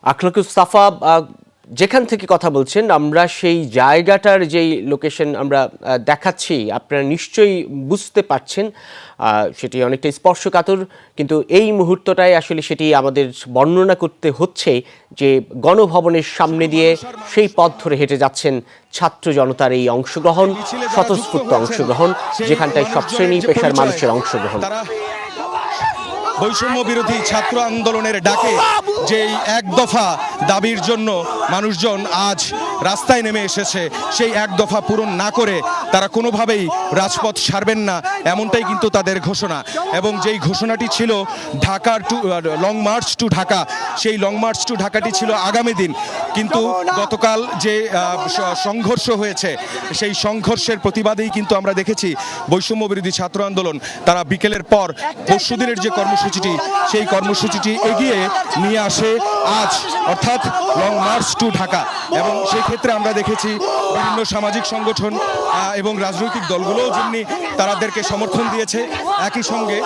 আখলাকুস সাফা যেখান থেকে কথা বলছেন আমরা সেই জায়গাটার যেই লোকেশন আমরা দেখাচ্ছি আপনারা নিশ্চয়ই বুঝতে পারছেন সেটি অনেকটা স্পর্শকাতর কিন্তু এই মুহূর্তটায় আসলে সেটি আমাদের বর্ণনা করতে হচ্ছে যে গণভবনের সামনে দিয়ে সেই পথ ধরে হেঁটে যাচ্ছেন ছাত্র জনতার এই অংশগ্রহণ স্বতঃস্ফূর্ত অংশগ্রহণ যেখানটায় সব শ্রেণী পেশার মানুষের অংশগ্রহণ বৈষম্য বিরোধী ছাত্র আন্দোলনের ডাকে যেই এক দফা দাবির জন্য মানুষজন আজ রাস্তায় নেমে এসেছে সেই এক দফা পূরণ না করে তারা কোনোভাবেই রাজপথ ছাড়বেন না এমনটাই কিন্তু তাদের ঘোষণা এবং যেই ঘোষণাটি ছিল ঢাকার লং মার্চ টু ঢাকা সেই লং মার্চ টু ঢাকাটি ছিল আগামী দিন কিন্তু গতকাল যে সংঘর্ষ হয়েছে সেই সংঘর্ষের প্রতিবাদেই কিন্তু আমরা দেখেছি বৈষম্য বিরোধী ছাত্র আন্দোলন তারা বিকেলের পর পরশুদিনের যে কর্মসূচিটি সেই কর্মসূচিটি এগিয়ে নিয়ে আসে আজ অর্থাৎ লং মার্চ টু ঢাকা এবং সেই ক্ষেত্রে আমরা দেখেছি বিভিন্ন সামাজিক সংগঠন এবং রাজনৈতিক দলগুলোও যেমনি তাদেরকে সমর্থন দিয়েছে একই সঙ্গে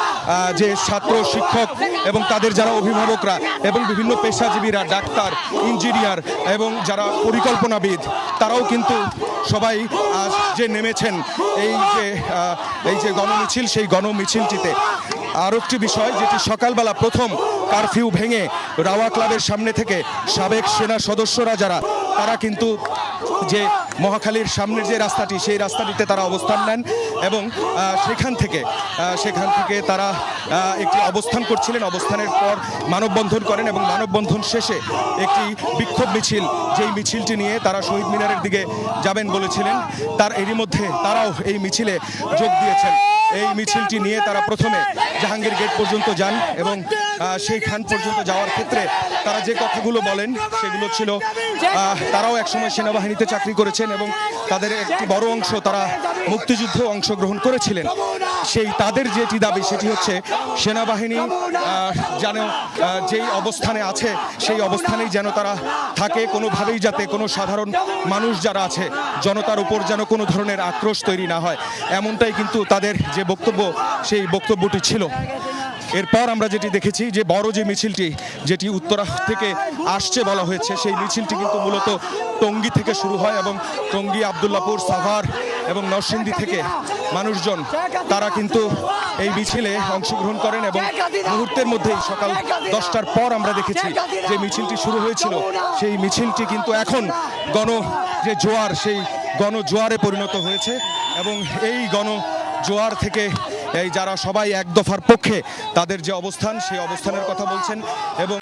যে ছাত্র শিক্ষক এবং তাদের যারা অভিভাবকরা এবং বিভিন্ন পেশাজীবীরা ডাক্তার ইঞ্জিনিয়ার এবং যারা পরিকল্পনাবিদ তারাও কিন্তু সবাই আজ যে নেমেছেন এই যে গণমিছিল সেই গণমিছিলটিতে আর একটি বিষয় যেটি সকালবেলা প্রথম কারফিউ ভেঙে রাওয়া ক্লাবের সামনে থেকে সাবেক সেনা সদস্যরা যারা তারা কিন্তু যে মহাখালীর সামনের যে রাস্তাটি সেই রাস্তাটিতে তারা অবস্থান নেন এবং সেখান থেকে তারা একটি অবস্থান করছিলেন অবস্থানের পর মানববন্ধন করেন এবং মানববন্ধন শেষে একটি বিক্ষোভ মিছিল যেই মিছিলটি নিয়ে তারা শহীদ মিনারের দিকে যাবেন বলেছিলেন তার এরই মধ্যে তারাও এই মিছিলে যোগ দিয়েছেন এই মিছিলটি নিয়ে তারা প্রথমে জাহাঙ্গীর গেট পর্যন্ত যান এবং সেইখান পর্যন্ত যাওয়ার ক্ষেত্রে তারা যে কথাগুলো বলেন সেগুলো ছিল তারাও একসময় সেনাবাহিনীতে চাকরি করেছেন এবং তাদের একটি বড় অংশ তারা মুক্তিযুদ্ধে অংশগ্রহণ করেছিলেন সেই তাদের যেটি দাবি সেটি হচ্ছে সেনাবাহিনী যেন যেই অবস্থানে আছে সেই অবস্থানেই যেন তারা থাকে কোনোভাবেই যাতে কোনো সাধারণ মানুষ যারা আছে জনতার উপর যেন কোনো ধরনের আক্রোশ তৈরি না হয় এমনটাই কিন্তু তাদের যে বক্তব্য সেই বক্তব্যটি ছিল এরপর আমরা যেটি দেখেছি যে বড় যে মিছিলটি যেটি উত্তরা থেকে আসছে বলা হয়েছে সেই মিছিলটি কিন্তু মূলত টঙ্গী থেকে শুরু হয় এবং টঙ্গী আবদুল্লাপুর সাভার এবং নরসিংদী থেকে মানুষজন তারা কিন্তু এই মিছিলে অংশগ্রহণ করেন এবং মুহূর্তের মধ্যেই সকাল 10টার পর আমরা দেখেছি যে মিছিলটি শুরু হয়েছিল সেই মিছিলটি কিন্তু এখন যে জোয়ার সেই গণজোয়ারে পরিণত হয়েছে এবং এই গণজোয়ার থেকে এই যারা সবাই এক দফার পক্ষে তাদের যে অবস্থান সেই অবস্থানের কথা বলছেন এবং